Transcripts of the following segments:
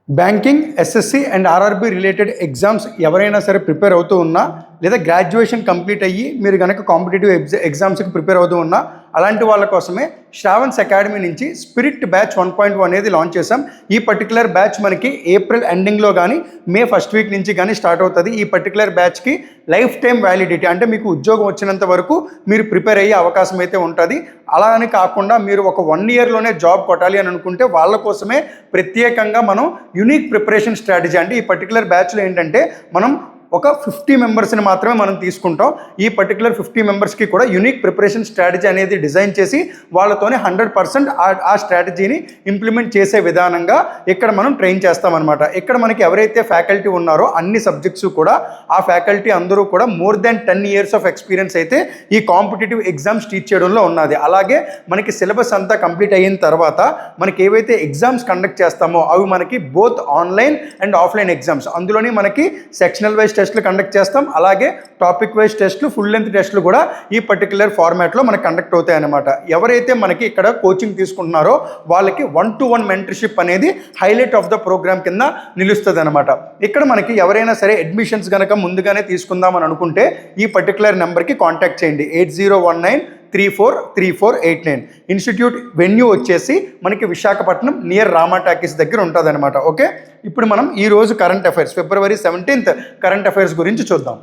Banking, SSC and RRB related exams ఎవరైనా సరే prepare అవుతూ ఉన్నా, లేదా గ్రాడ్యుయేషన్ కంప్లీట్ అయ్యి మీరు కనుక కాంపిటేటివ్ ఎగ్జామ్స్కి ప్రిపేర్ అవుతూ ఉన్నా, అలాంటి వాళ్ళ కోసమే శ్రావణ్స్ అకాడమీ నుంచి స్పిరిట్ బ్యాచ్ 1.1 అనేది లాంచ్ చేసాం. ఈ పర్టికులర్ బ్యాచ్ మనకి ఏప్రిల్ ఎండింగ్లో కానీ మే ఫస్ట్ వీక్ నుంచి కానీ స్టార్ట్ అవుతుంది. ఈ పర్టికులర్ బ్యాచ్కి లైఫ్ టైం వ్యాలిడిటీ, అంటే మీకు ఉద్యోగం వచ్చినంత వరకు మీరు ప్రిపేర్ అయ్యే అవకాశం అయితే ఉంటుంది. అలా అని కాకుండా మీరు ఒక 1 ఇయర్లోనే జాబ్ కొట్టాలి అని అనుకుంటే వాళ్ళ కోసమే ప్రత్యేకంగా మనం యూనిక్ ప్రిపరేషన్ స్ట్రాటజీ, అంటే ఈ పర్టికులర్ బ్యాచ్లో ఏంటంటే మనం ఒక 50 మెంబర్స్ని మాత్రమే మనం తీసుకుంటాం. ఈ పర్టికులర్ 50 మెంబర్స్కి కూడా యూనిక్ ప్రిపరేషన్ స్ట్రాటజీ అనేది డిజైన్ చేసి వాళ్ళతోనే 100% ఆ స్ట్రాటజీని ఇంప్లిమెంట్ చేసే విధానంగా ఇక్కడ మనం ట్రైన్ చేస్తామన్నమాట. ఇక్కడ మనకి ఎవరైతే ఫ్యాకల్టీ ఉన్నారో అన్ని సబ్జెక్ట్స్ కూడా ఆ ఫ్యాకల్టీ అందరూ కూడా more than 10 years of experience అయితే ఈ కాంపిటేటివ్ ఎగ్జామ్స్ టీచ్ చేయడంలో ఉన్నది. అలాగే మనకి సిలబస్ అంతా కంప్లీట్ అయిన తర్వాత మనకి ఏవైతే ఎగ్జామ్స్ కండక్ట్ చేస్తామో అవి మనకి both online and offline exams, అందులోని మనకి సెక్షనల్ వైజ్ టెస్ట్లు కండక్ట్ చేస్తాం. అలాగే టాపిక్ వైజ్ టెస్ట్లు, ఫుల్ లెంత్ టెస్ట్లు కూడా ఈ పర్టికులర్ ఫార్మాట్లో మనకు కండక్ట్ అవుతాయి అన్నమాట. ఎవరైతే మనకి ఇక్కడ కోచింగ్ తీసుకుంటున్నారో వాళ్ళకి 1-to-1 మెంటర్షిప్ అనేది హైలైట్ ఆఫ్ ద ప్రోగ్రామ్ కింద నిలుస్తుంది అనమాట. ఇక్కడ మనకి ఎవరైనా సరే అడ్మిషన్స్ కనుక ముందుగానే తీసుకుందామని అనుకుంటే ఈ పర్టికులర్ నెంబర్కి కాంటాక్ట్ చేయండి. 8019343489. ఇన్స్టిట్యూట్ వెన్యూ వచ్చేసి మనకి విశాఖపట్నం నియర్ రామా టాకీస్ దగ్గర ఉంటుంది అనమాట. ఓకే, ఇప్పుడు మనం ఈరోజు current affairs February 17th current affairs గురించి చూద్దాం.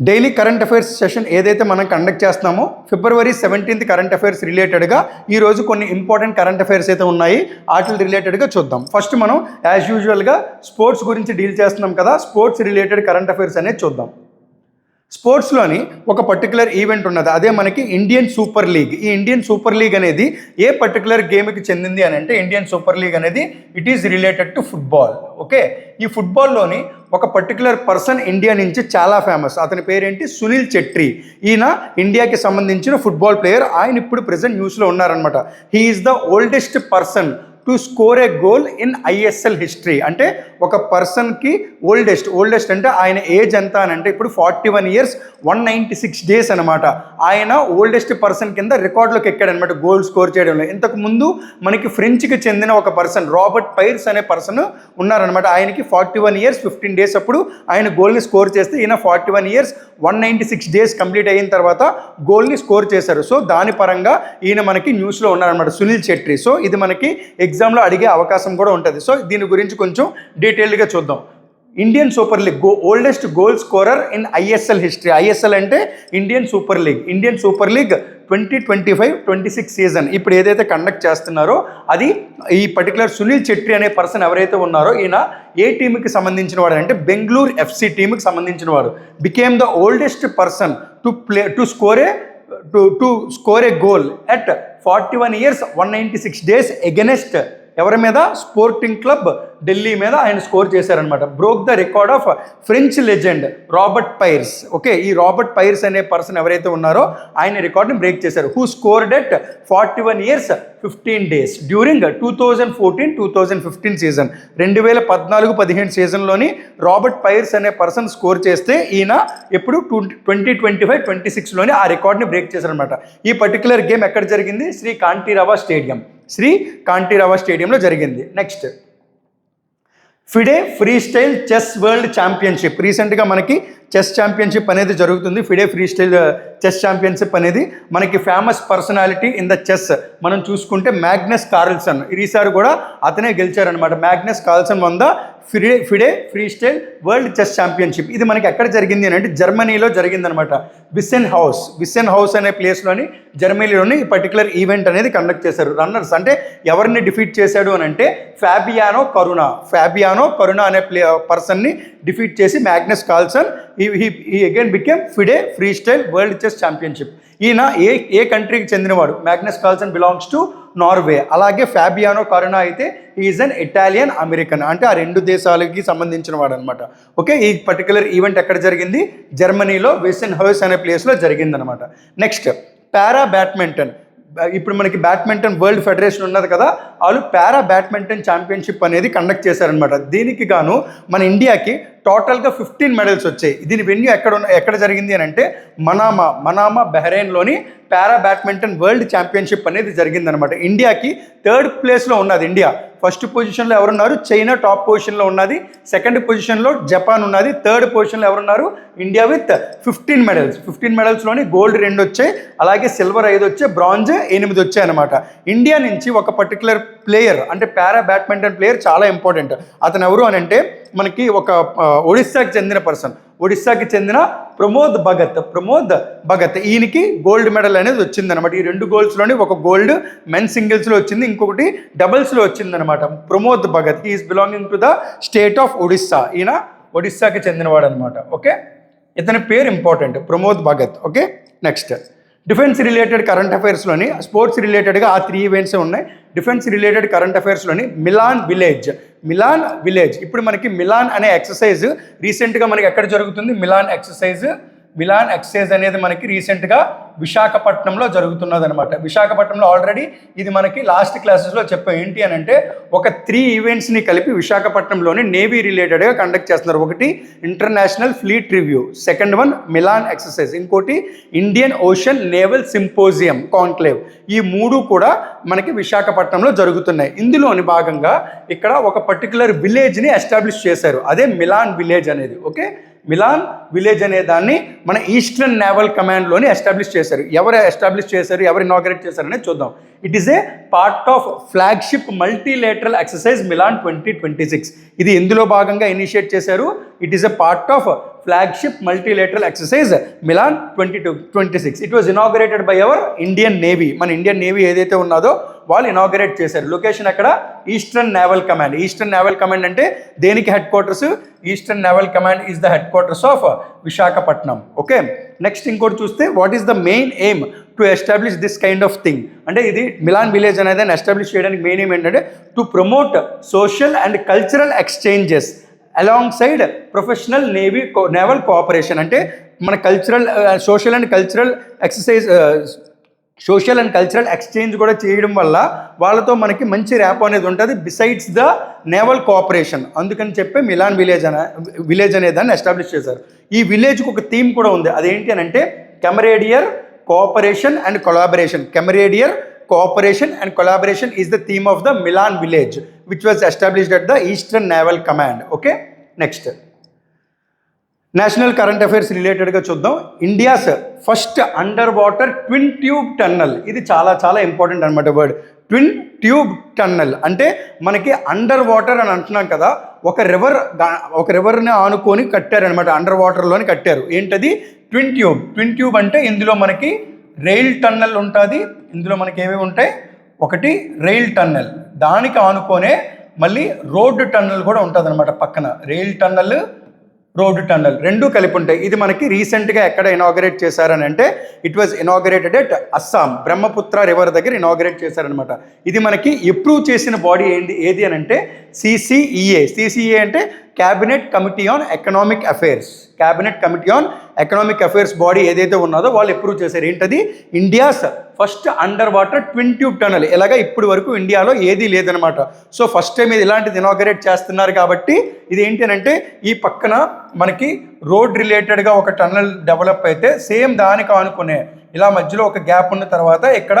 డైలీ కరెంట్ అఫైర్స్ సెషన్ ఏదైతే మనం కండక్ట్ చేస్తున్నామో February 17th కరెంట్ అఫైర్స్ రిలేటెడ్గా ఈరోజు కొన్ని ఇంపార్టెంట్ కరెంట్ అఫైర్స్ అయితే ఉన్నాయి, వాటి రిలేటెడ్గా చూద్దాం. ఫస్ట్ మనం యాజ్ యూజువల్గా స్పోర్ట్స్ గురించి డీల్ చేస్తున్నాం కదా, స్పోర్ట్స్ రిలేటెడ్ కరెంట్ అఫైర్స్ అనేది చూద్దాం. స్పోర్ట్స్లోని ఒక పర్టికులర్ ఈవెంట్ ఉన్నది, అదే మనకి ఇండియన్ సూపర్ లీగ్. ఈ ఇండియన్ సూపర్ లీగ్ అనేది ఏ పర్టికులర్ గేమ్కి చెందింది అని అంటే ఇండియన్ సూపర్ లీగ్ అనేది it is related to football. Okay, ఈ ఫుట్బాల్లోని ఒక పర్టికులర్ పర్సన్ ఇండియా నుంచి చాలా ఫేమస్, అతని పేరేంటి, సునీల్ చెట్రీ. ఈయన ఇండియాకి సంబంధించిన ఫుట్బాల్ ప్లేయర్. ఆయన ఇప్పుడు ప్రెసెంట్ న్యూస్లో ఉన్నారనమాట. He is the oldest person to score a goal in ISL history. అంటే ఒక పర్సన్కి ఓల్డెస్ట్ అంటే ఆయన ఏజ్ ఎంత అని అంటే ఇప్పుడు 41 years 196 days అనమాట. ఆయన ఓల్డెస్ట్ పర్సన్ కింద రికార్డులోకి ఎక్కాడనమాట గోల్ స్కోర్ చేయడంలో. ఇంతకు ముందు మనకి ఫ్రెంచ్కి చెందిన ఒక పర్సన్ రాబర్ట్ పైర్స్ అనే పర్సన్ ఉన్నారనమాట. ఆయనకి 41 years 15 days అప్పుడు ఆయన గోల్ని స్కోర్ చేస్తే ఈయన 41 years 196 days కంప్లీట్ అయిన తర్వాత గోల్ని స్కోర్ చేశారు. సో దాని పరంగా ఈయన మనకి న్యూస్లో ఉన్నారనమాట, సునీల్ చెట్రీ. సో ఇది మనకి ఎగ్జామ్లో అడిగే అవకాశం కూడా ఉంటుంది. సో దీని గురించి కొంచెం డీటెయిల్డ్గా చూద్దాం. Indian super league oldest goal scorer in ISL history. ISL అంటే Indian super league. Indian super league 2025-26 season ఇప్పుడు ఏదైతే కండక్ట్ చేస్తున్నారో అది ఈ పర్టికులర్ సునీల్ చెట్రీ అనే పర్సన్ ఎవరైతే ఉన్నారో ఈయన ఏ టీంకి సంబంధించిన వాడు అంటే బెంగళూరు ఎఫ్సి టీంకి సంబంధించిన వాడు. Became the oldest person to score a goal at 41 years 196 days against ఎవరి మీద, స్పోర్టింగ్ క్లబ్ ఢిల్లీ మీద ఆయన స్కోర్ చేశారనమాట. Broke the record of French legend Robert Pires. Okay, ఈ రాబర్ట్ పైర్స్ అనే పర్సన్ ఎవరైతే ఉన్నారో ఆయన రికార్డ్ని బ్రేక్ చేశారు. Who scored at 41 years 15 days during 2014-2015 season. 2014-15 సీజన్లోని రాబర్ట్ పైర్స్ అనే పర్సన్ స్కోర్ చేస్తే ఈయన ఎప్పుడు 2025-26లోని ఆ రికార్డ్ని బ్రేక్ చేశారనమాట. ఈ పర్టికులర్ గేమ్ ఎక్కడ జరిగింది, శ్రీ కాంటిరావా స్టేడియంలో జరిగింది. Next, FIDE free style chess world championship. రీసెంట్గా మనకి చెస్ ఛాంపియన్షిప్ అనేది జరుగుతుంది. FIDE free style chess championship అనేది మనకి famous personality in the chess మనం చూసుకుంటే మ్యాగ్నస్ కార్ల్సన్, ఈసారి కూడా అతనే గెలిచారనమాట. Magnus Carlsen won the FIDE free style world chess championship. ఇది మనకి ఎక్కడ జరిగింది అని అంటే జర్మనీలో జరిగిందనమాట. విసెన్ హౌస్ అనే ప్లేస్లోని జర్మనీలోని ఈ పర్టికులర్ ఈవెంట్ అనేది కండక్ట్ చేశారు. రన్నర్స్ అంటే ఎవరిని డిఫీట్ చేశాడు అని అంటే ఫాబియానో కరుణ అనే పర్సన్ని డిఫీట్ చేసి Magnus Carlsen he again became FIDE free style world chess championship. ఈయన ఏ కంట్రీకి చెందినవాడు, Magnus Carlsen belongs to Norway. అలాగే ఫాబియానో కరునా అయితే ఈజ్ అన్ ఇటాలియన్ అమెరికన్, అంటే ఆ 2 దేశాలకి సంబంధించిన వాడు అనమాట. ఓకే, ఈ పర్టికులర్ ఈవెంట్ ఎక్కడ జరిగింది, జర్మనీలో విసెన్ హౌస్ అనే ప్లేస్లో జరిగిందనమాట. నెక్స్ట్, పారా బ్యాడ్మింటన్. ఇప్పుడు మనకి బ్యాడ్మింటన్ వరల్డ్ ఫెడరేషన్ ఉన్నది కదా, వాళ్ళు పారా బ్యాడ్మింటన్ ఛాంపియన్షిప్ అనేది కండక్ట్ చేశారనమాట. దీనికి గాను మన ఇండియాకి టోటల్గా 15 మెడల్స్ వచ్చాయి. దీని వెన్యూ ఎక్కడ జరిగింది అని అంటే మనామా బహ్రెయిన్లోని పారా బ్యాడ్మింటన్ వరల్డ్ ఛాంపియన్షిప్ అనేది జరిగిందనమాట. ఇండియాకి 3rd ప్లేస్లో ఉన్నది ఇండియా. ఫస్ట్ పొజిషన్లో ఎవరున్నారు? చైనా టాప్ పొజిషన్లో ఉన్నది. 2nd పొజిషన్లో జపాన్ ఉన్నది. 3rd పొజిషన్లో ఎవరున్నారు? India with 15 medals. 15 మెడల్స్లోని గోల్డ్ 2 వచ్చాయి, అలాగే సిల్వర్ 5 వచ్చాయి, బ్రాంజ్ 8 వచ్చాయి అనమాట. ఇండియా నుంచి ఒక పర్టికులర్ ప్లేయర్ అంటే పారా బ్యాడ్మింటన్ ప్లేయర్ చాలా ఇంపార్టెంట్. అతను ఎవరు అని అంటే మనకి ఒక ఒడిస్సాకి చెందిన పర్సన్, ఒడిస్సాకి చెందిన ప్రమోద్ భగత్. ఈయనకి గోల్డ్ మెడల్ అనేది వచ్చిందనమాట. ఈ 2 గోల్డ్స్లోని ఒక గోల్డ్ మెన్ సింగిల్స్లో వచ్చింది, ఇంకొకటి డబుల్స్లో వచ్చిందనమాట. Pramod Bhagat is belonging to the state of Odisha. ఈయన ఒడిస్సాకి చెందినవాడు అనమాట. ఓకే, ఇతని పేరు important, Pramod Bhagat. Okay, next defence related current అఫైర్స్లోని స్పోర్ట్స్ రిలేటెడ్గా ఆ 3 ఈవెంట్స్ ఉన్నాయి. డిఫెన్స్ రిలేటెడ్ కరెంట్ అఫైర్స్లోని మిలాన్ విలేజ్. ఇప్పుడు మనకి మిలాన్ అనే ఎక్సర్సైజ్ రీసెంట్గా మనకి ఎక్కడ జరుగుతుంది? మిలాన్ ఎక్సర్సైజ్ అనేది మనకి రీసెంట్గా విశాఖపట్నంలో జరుగుతున్నది అనమాట. విశాఖపట్నంలో ఆల్రెడీ ఇది మనకి లాస్ట్ క్లాసెస్లో చెప్పాం. ఏంటి అని అంటే ఒక 3 ఈవెంట్స్ని కలిపి విశాఖపట్నంలోని నేవీ రిలేటెడ్గా కండక్ట్ చేస్తున్నారు. ఒకటి international fleet review, second one Milan exercise, ఇంకోటి Indian ocean naval symposium conclave. ఈ 3 కూడా మనకి విశాఖపట్నంలో జరుగుతున్నాయి. ఇందులోని భాగంగా ఇక్కడ ఒక పర్టికులర్ విలేజ్ని ఎస్టాబ్లిష్ చేశారు, అదే మిలాన్ విలేజ్ అనేది. ఓకే, మిలాన్ విలేజ్ అనే దాన్ని మన ఈస్టర్న్ నేవల్ కమాండ్లోని ఎస్టాబ్లిష్ చేశారు. ఎవరు ఎస్టాబ్లిష్ చేశారు, ఎవరు ఇనాగరేట్ చేశారనేది చూద్దాం. It is a part of flagship multilateral exercise Milan 2026. ఇది ఎందులో భాగంగా ఇనిషియేట్ చేశారు? It is a part of flagship multilateral exercise Milan 2026. It was inaugurated by our Indian Navy. మన ఇండియన్ నేవీ ఏదైతే ఉన్నదో వాళ్ళు ఇనాగరేట్ చేశారు. లొకేషన్ అక్కడ eastern naval command. Eastern naval command అంటే దేనికి headquarters? Eastern naval command is the headquarters of Visakhapatnam. Okay, next ఇంకోటి చూస్తే what is the main aim to establish this kind of thing అంటే ఇది melon village అనేది establish చేయడానికి main aim ఏంటంటే to promote social and cultural exchanges along side professional naval cooperation. అంటే మన social and cultural exchange కూడా చేయడం వల్ల వాళ్ళతో మనకి మంచి ర్యాప్ అనేది ఉంటుంది బిసైడ్స్ ద నేవల్ కోఆపరేషన్. అందుకని చెప్పి మిలాన్ విలేజ్ అనే దాన్ని ఎస్టాబ్లిష్ చేశారు. ఈ విలేజ్కి ఒక థీమ్ కూడా ఉంది, అదేంటి అని అంటే camaraderie cooperation and collaboration. Cooperation and collaboration is the theme of the Milan village, which was established at the Eastern Naval Command. Okay, next. National current affairs రిలేటెడ్గా చూద్దాం. India's first under water twin tube tunnel. ఇది చాలా చాలా important అనమాట word. Twin tube tunnel అంటే మనకి under water అని అంటున్నాం కదా, ఒక రివర్ని ఆనుకొని కట్టారనమాట, అండర్ వాటర్లోని కట్టారు. ఏంటది? ట్విన్ ట్యూబ్ అంటే ఇందులో మనకి రైల్ టన్నల్ ఉంటుంది. ఇందులో మనకి ఏమేమి ఉంటాయి? ఒకటి రైల్ టన్నల్, దానికి ఆనుకోనే మళ్ళీ రోడ్డు టన్నల్ కూడా ఉంటుంది అనమాట పక్కన. రైల్ టన్నల్, రోడ్డు టన్నల్ రెండు కలిపి ఉంటాయి. ఇది మనకి రీసెంట్గా ఎక్కడ ఇనాగరేట్ చేశారని అంటే it was inaugurated at Assam, Brahmaputra river దగ్గర ఇనాగరేట్ చేశారనమాట. ఇది మనకి అప్రూవ్ చేసిన బాడీ ఏది అని అంటే సిసిఈఏ అంటే cabinet committee on economic affairs body ఏదైతే ఉన్నదో వాళ్ళు అప్రూవ్ చేశారు. ఏంటది? India's first under water twin tube tunnel. ఇలాగా ఇప్పుడు వరకు ఇండియాలో ఏదీ లేదనమాట. సో ఫస్ట్ టైం ఇది ఇలాంటిది ఇనాగరేట్ చేస్తున్నారు కాబట్టి ఇది ఏంటి అని అంటే ఈ పక్కన మనకి రోడ్ రిలేటెడ్గా ఒక టన్నల్ డెవలప్ అయితే సేమ్ దానికి ఆనుకునే ఇలా మధ్యలో ఒక గ్యాప్ ఉన్న తర్వాత ఇక్కడ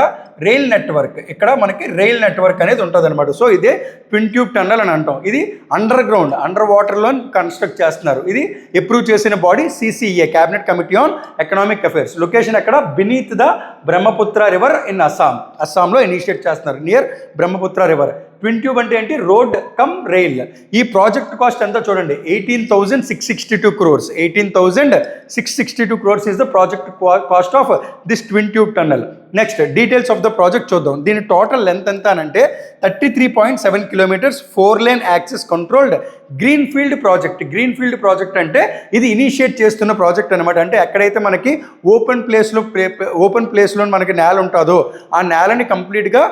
మనకి రైల్ నెట్వర్క్ అనేది ఉంటుంది అనమాట. సో ఇదే ట్విన్ ట్యూబ్ టన్నల్ అని అంటాం. ఇది అండర్ వాటర్లో కన్స్ట్రక్ట్ చేస్తున్నారు. ఇది అప్రూవ్ చేసిన body CCEA, cabinet committee on economic affairs. Location ఎక్కడ? Beneath the Brahmaputra river in అస్సాంలో ఇనిషియేట్ చేస్తున్నారు, near Brahmaputra river. Twin tube అంటే ఏంటి? Road cum rail. ఈ ప్రాజెక్ట్ కాస్ట్ ఎంత చూడండి, 18,662 crores. 18,662 crores is the project cost of this twin tube tunnel. Next details of the project చూద్దాం. దీని టోటల్ లెంత్ ఎంత అని అంటే 33.7 kilometers, 4 lane access controlled green field project అంటే ఇది ఇనిషియేట్ చేస్తున్న ప్రాజెక్ట్ అనమాట. అంటే ఎక్కడైతే మనకి ఓపెన్ ప్లేస్లో మనకి నేల ఉంటుందో ఆ నేలని కంప్లీట్గా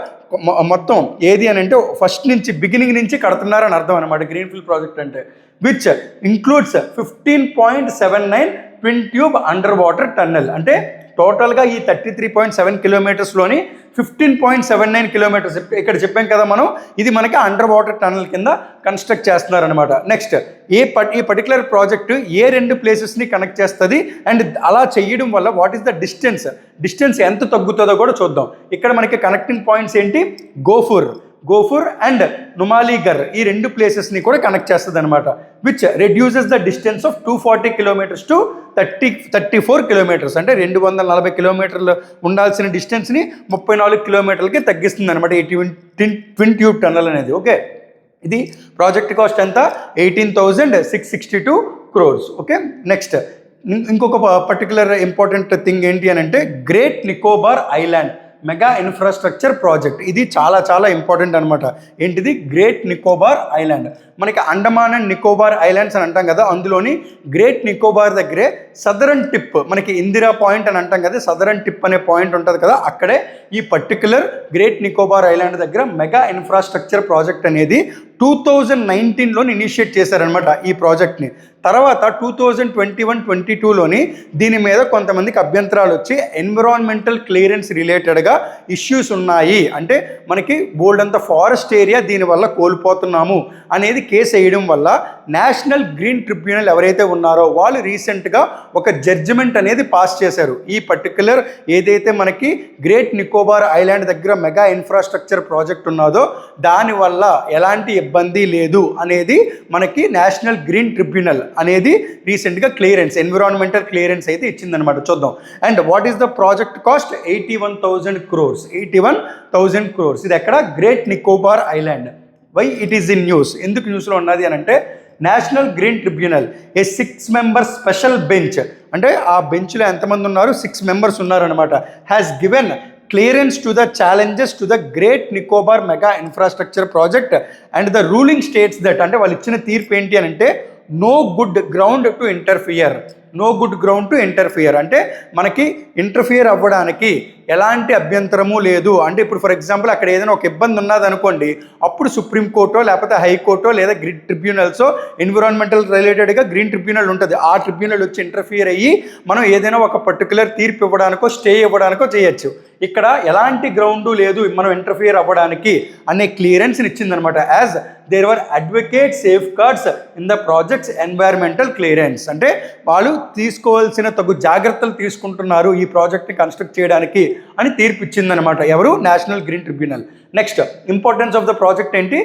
మొత్తం ఏది అని అంటే ఫస్ట్ నుంచి బిగినింగ్ నుంచి కడుతున్నారని అర్థం అనమాట గ్రీన్ ఫీల్డ్ ప్రాజెక్ట్ అంటే. Which includes 15.79 twin tube under water tunnel. అంటే టోటల్గా ఈ 33.7 కిలోమీటర్స్లోని 15.79 కిలోమీటర్స్ ఇక్కడ చెప్పాం కదా మనం, ఇది మనకి అండర్ వాటర్ టన్నెల్ కింద కన్స్ట్రక్ట్ చేస్తున్నారనమాట. నెక్స్ట్ ఈ పర్టికులర్ ప్రాజెక్టు ఏ 2 ప్లేసెస్ని కనెక్ట్ చేస్తుంది అండ్ అలా చేయడం వల్ల వాట్ ఈస్ ద డిస్టెన్స్ ఎంత తగ్గుతుందో కూడా చూద్దాం. ఇక్కడ మనకి కనెక్టింగ్ పాయింట్స్ ఏంటి, గోఫుర్ అండ్ నుమాలీగర్ ఈ 2 ప్లేసెస్ని కూడా కనెక్ట్ చేస్తుంది అనమాట. Which reduces the distance of 240 kilometres to 34 kilometres. అంటే 240 కిలోమీటర్లు ఉండాల్సిన డిస్టెన్స్ని 34 కిలోమీటర్లకి తగ్గిస్తుంది అనమాట ఈ ట్విన్ ట్యూబ్ టన్నల్ అనేది. ఓకే, ఇది ప్రాజెక్ట్ కాస్ట్ ఎంత, 18,662 crores. ఓకే, నెక్స్ట్ ఇంకొక పర్టికులర్ ఇంపార్టెంట్ థింగ్ ఏంటి అని అంటే great Nicobar island mega infrastructure project. ఇది చాలా ఇంపార్టెంట్ అనమాట. ఏంటిది, గ్రేట్ నికోబార్ ఐలాండ్. మనకి అండమాన్ అండ్ నికోబార్ ఐలాండ్స్ అని అంటాం కదా, అందులోని గ్రేట్ నికోబార్ దగ్గరే సదరన్ టిప్, మనకి ఇందిరా పాయింట్ అని అంటాం కదా, సదరన్ టిప్ అనే పాయింట్ ఉంటుంది కదా, అక్కడే ఈ పర్టికులర్ గ్రేట్ నికోబార్ ఐలాండ్ దగ్గర మెగా ఇన్ఫ్రాస్ట్రక్చర్ ప్రాజెక్ట్ అనేది 2019లోని ఇనిషియేట్ చేశారనమాట ఈ ప్రాజెక్ట్ని. తర్వాత 2021-22లోని దీని మీద కొంతమందికి అభ్యంతరాలు వచ్చి ఎన్విరాన్మెంటల్ క్లియరెన్స్ రిలేటెడ్గా ఇష్యూస్ ఉన్నాయి, అంటే మనకి బోల్డ్ అంత ఫారెస్ట్ ఏరియా దీనివల్ల కోల్పోతున్నాము అనేది కేసు వేయడం వల్ల నేషనల్ గ్రీన్ ట్రిబ్యునల్ ఎవరైతే ఉన్నారో వాళ్ళు రీసెంట్గా ఒక జడ్జిమెంట్ అనేది పాస్ చేశారు. ఈ పర్టికులర్ ఏదైతే మనకి గ్రేట్ నికోబార్ ఐలాండ్ దగ్గర మెగా ఇన్ఫ్రాస్ట్రక్చర్ ప్రాజెక్ట్ ఉన్నదో దానివల్ల ఎలాంటి ఇబ్బంది లేదు అనేది మనకి నేషనల్ గ్రీన్ ట్రిబ్యునల్ అనేది రీసెంట్గా ఎన్విరాన్మెంటల్ క్లియరెన్స్ అయితే ఇచ్చిందనమాట. చూద్దాం. And what is the project cost, 81,000 crores. 81,000 crores. ఇది ఎక్కడ, Great Nicobar island. Why it is in news, ఎందుకు న్యూస్లో ఉన్నది అని అంటే National Green Tribunal a 6 members special bench, అంటే ఆ బెంచ్లో ఎంతమంది ఉన్నారు, 6 members ఉన్నారనమాట, has given clearance to the challenges to the Great Nicobar Mega Infrastructure Project and the ruling states that, అంటే వాళ్ళు ఇచ్చిన తీర్పు ఏంటి అని అంటే no good ground to interfere, అంటే మనకి ఇంటర్ఫియర్ అవ్వడానికి ఎలాంటి అభ్యంతరము లేదు. అంటే ఇప్పుడు ఫర్ ఎగ్జాంపుల్ అక్కడ ఏదైనా ఒక ఇబ్బంది ఉన్నదనుకోండి, అప్పుడు సుప్రీంకోర్టో లేకపోతే హైకోర్టో లేదా గ్రీన్ ట్రిబ్యునల్సో, ఎన్విరాన్మెంటల్ రిలేటెడ్గా గ్రీన్ ట్రిబ్యునల్ ఉంటుంది, ఆ ట్రిబ్యునల్ వచ్చి ఇంటర్ఫియర్ అయ్యి మనం ఏదైనా ఒక పర్టికులర్ తీర్పు ఇవ్వడానికో స్టే ఇవ్వడానికో చేయొచ్చు. ఇక్కడ ఎలాంటి గ్రౌండు లేదు మనం ఇంటర్ఫియర్ అవ్వడానికి అనే క్లియరెన్స్ని ఇచ్చిందనమాట. As there were advocate safeguards in the projects environmental clearance, అంటే వాళ్ళు తీసుకోవాల్సిన తగు జాగ్రత్తలు తీసుకుంటున్నారు ఈ ప్రాజెక్ట్ని కన్స్ట్రక్ట్ చేయడానికి అని తీర్పు ఇచ్చిందనమాట. ఎవరు, national Green tribunal. Next importance of the project ఏంటి,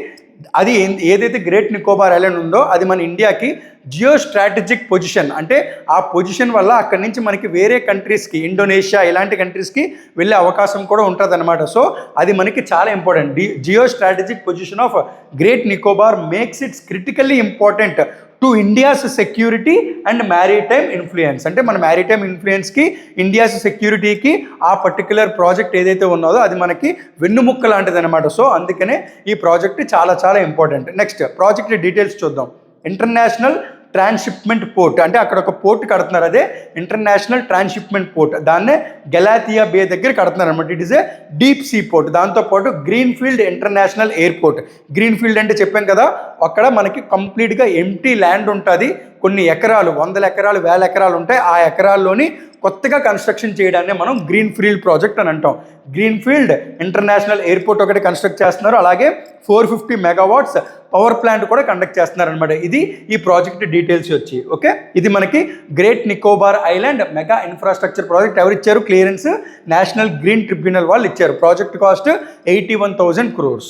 అది ఏదైతే గ్రేట్ నికోబార్ ఐలాండ్ ఉందో అది మన ఇండియాకి జియో స్ట్రాటజిక్ పొజిషన్, అంటే ఆ పొజిషన్ వల్ల అక్కడి నుంచి మనకి వేరే కంట్రీస్కి, ఇండోనేషియా ఇలాంటి కంట్రీస్కి వెళ్ళే అవకాశం కూడా ఉంటుంది అనమాట. సో అది మనకి చాలా important. Geostrategic position of Great Nicobar makes its critically important to India's security and maritime influence, అంటే మన మ్యారిటైమ్ ఇన్ఫ్లుయెన్స్కి, ఇండియాస్ సెక్యూరిటీకి ఆ పర్టికులర్ ప్రాజెక్ట్ ఏదైతే ఉన్నదో అది మనకి వెన్నుముక్క లాంటిది అనమాట. సో అందుకనే ఈ ప్రాజెక్ట్ చాలా ఇంపార్టెంట్. నెక్స్ట్ ప్రాజెక్ట్ డీటెయిల్స్ చూద్దాం. ఇంటర్నేషనల్ ట్రాన్స్షిప్మెంట్ పోర్ట్, అంటే అక్కడ ఒక పోర్ట్ కడుతున్నారు, అదే ఇంటర్నేషనల్ ట్రాన్స్షిప్మెంట్ పోర్ట్, దాన్నే గెలాథియా బే దగ్గర కడుతున్నారు అనమాట. It is A deep sea port. దాంతోపాటు గ్రీన్ఫీల్డ్ ఇంటర్నేషనల్ ఎయిర్పోర్ట్. గ్రీన్ఫీల్డ్ అంటే చెప్పాం కదా, అక్కడ మనకి కంప్లీట్గా ఎంటీ ల్యాండ్ ఉంటుంది, కొన్ని ఎకరాలు, 100 ఎకరాలు 1000 ఎకరాలు ఉంటాయి. ఆ ఎకరాల్లోని కొత్తగా కన్స్ట్రక్షన్ చేయడాన్ని మనం గ్రీన్ఫీల్డ్ ప్రాజెక్ట్ అని అంటాం. గ్రీన్ఫీల్డ్ ఇంటర్నేషనల్ ఎయిర్పోర్ట్ ఒకటి కన్స్ట్రక్ట్ చేస్తున్నారు, అలాగే 450 megawatts పవర్ ప్లాంట్ కూడా కండక్ట్ చేస్తున్నారు అనమాట. ఇది ఈ ప్రాజెక్ట్ డీటెయిల్స్ వచ్చి. ఓకే, ఇది మనకి great Nicobar island mega infrastructure project ఎవరు ఇచ్చారు క్లియరెన్స్, నేషనల్ గ్రీన్ ట్రిబ్యునల్ వాళ్ళు ఇచ్చారు. Project cost 81,000 crores.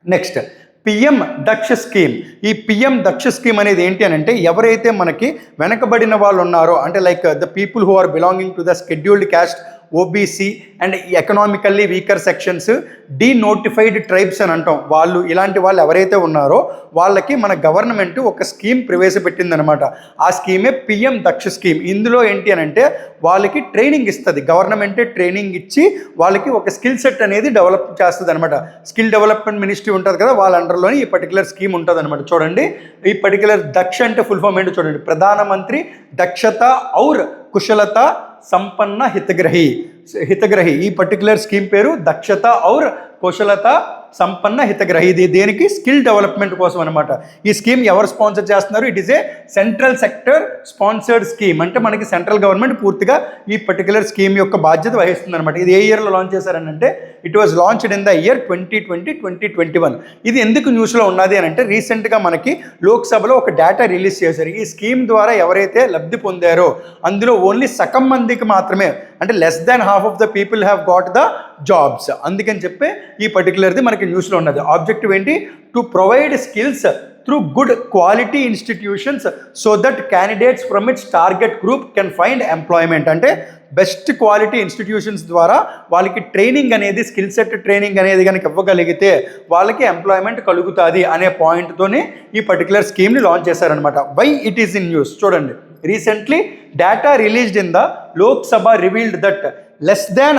Next PM Daksha scheme. ఈ పిఎం దక్ష స్కీమ్ అనేది ఏంటి అని అంటే ఎవరైతే మనకి వెనకబడిన వాళ్ళు ఉన్నారో, అంటే like the people who are belonging to the scheduled caste, OBC and economically weaker sections, denotified tribes అని అంటాం, వాళ్ళు ఇలాంటి వాళ్ళు ఎవరైతే ఉన్నారో వాళ్ళకి మన గవర్నమెంట్ ఒక స్కీమ్ ప్రవేశపెట్టిందనమాట. ఆ స్కీమే పిఎం దక్ష స్కీమ్. ఇందులో ఏంటి అని అంటే వాళ్ళకి ట్రైనింగ్ ఇస్తుంది, గవర్నమెంటే ట్రైనింగ్ ఇచ్చి వాళ్ళకి ఒక స్కిల్ సెట్ అనేది డెవలప్ చేస్తుంది అనమాట. స్కిల్ డెవలప్మెంట్ మినిస్ట్రీ ఉంటుంది కదా, వాళ్ళ అండర్లోని ఈ పర్టికులర్ స్కీమ్ ఉంటుంది అనమాట. చూడండి, ఈ పర్టికులర్ దక్ష అంటే ఫుల్ ఫామ్ ఏంటో చూడండి, ప్రధానమంత్రి దక్షత ఔర్ కుశలత సంపన్న హితగ్రహి. ఈ పర్టికులర్ స్కీమ్ పేరు దక్షత ఔర్ కుశలత సంపన్న హితగ్రహి. ఇది దేనికి? స్కిల్ డెవలప్మెంట్ కోసం అనమాట. ఈ స్కీమ్ ఎవరు స్పాన్సర్ చేస్తున్నారు? It is A central sector sponsored scheme. అంటే మనకి సెంట్రల్ గవర్నమెంట్ పూర్తిగా ఈ పర్టికులర్ స్కీమ్ యొక్క బాధ్యత వహిస్తుంది అనమాట. ఇది ఏ ఇయర్లో లాంచ్ చేశారనంటే it was launched in the year 2020-2021. ఇది ఎందుకు న్యూస్లో ఉన్నది అని అంటే రీసెంట్గా మనకి లోక్సభలో ఒక డేటా రిలీజ్ చేశారు. ఈ స్కీమ్ ద్వారా ఎవరైతే లబ్ధి పొందారో అందులో ఓన్లీ సగం మందికి మాత్రమే, అంటే less than half of the people have got the jobs. అందుకని చెప్పి ఈ పర్టికులర్ది మనకి న్యూస్లో ఉన్నది. ఆబ్జెక్టివ్ ఏంటి? To provide skills through good quality institutions so that candidates from its target group can find employment. అంటే బెస్ట్ క్వాలిటీ ఇన్స్టిట్యూషన్స్ ద్వారా వాళ్ళకి ట్రైనింగ్ అనేది, స్కిల్ సెట్ ట్రైనింగ్ అనేది కనుక ఇవ్వగలిగితే వాళ్ళకి ఎంప్లాయ్మెంట్ కలుగుతుంది అనే పాయింట్తోనే ఈ పర్టికులర్ స్కీమ్ని లాంచ్ చేశారనమాట. Why it is in news చూడండి. Recently data released in the Lok Sabha revealed that less than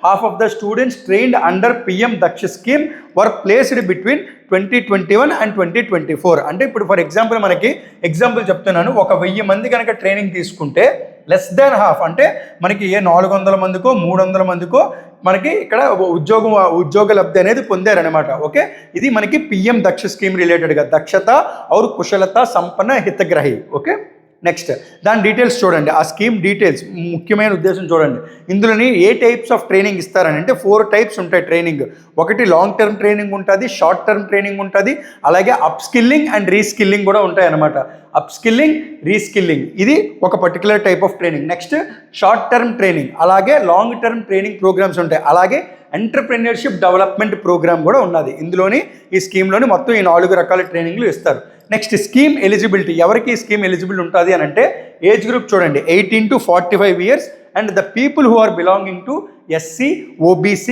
half of the students trained under PM Daksh scheme were placed between 2021 and 2024. అంటే ఇప్పుడు ఫర్ ఎగ్జాంపుల్ మనకి example చెప్తున్నాను, 1000 మంది కనుక training తీసుకుంటే less than half, అంటే మనకి 400 మందికో 300 మందికో మనకి ఇక్కడ ఉద్యోగ లబ్ధి అనేది పొందారనమాట. ఓకే, ఇది మనకి PM దక్ష స్కీమ్ రిలేటెడ్గా దక్షత ఔర్ కుశలత సంపన్న హితగ్రహి. ఓకే, నెక్స్ట్ దాని డీటెయిల్స్ చూడండి. ఆ స్కీమ్ డీటెయిల్స్ ముఖ్యమైన ఉద్దేశం చూడండి. ఇందులోని ఏ టైప్స్ ఆఫ్ ట్రైనింగ్ ఇస్తారని అంటే 4 టైప్స్ ఉంటాయి ట్రైనింగ్. ఒకటి లాంగ్ టర్మ్ ట్రైనింగ్ ఉంటుంది, షార్ట్ టర్మ్ ట్రైనింగ్ ఉంటుంది, అలాగే అప్ స్కిల్లింగ్ అండ్ రీస్కిల్లింగ్ కూడా ఉంటాయి అన్నమాట. అప్ స్కిల్లింగ్, రీస్కిల్లింగ్ ఇది ఒక particular type of training. Next short term training, అలాగే లాంగ్ టర్మ్ ట్రైనింగ్ ప్రోగ్రామ్స్ ఉంటాయి, అలాగే ఎంటర్ప్రెన్యూర్షిప్ డెవలప్మెంట్ ప్రోగ్రామ్ కూడా ఉన్నది. ఇందులోని ఈ స్కీమ్లోని మొత్తం ఈ 4 రకాల ట్రైనింగ్లు ఇస్తారు. నెక్స్ట్ స్కీమ్ ఎలిజిబిలిటీ, ఎవరికి ఈ స్కీమ్ ఎలిజిబుల్ ఉంటుంది అని అంటే ఏజ్ గ్రూప్ చూడండి 18 to 45 years and the people who are belonging to SC, OBC,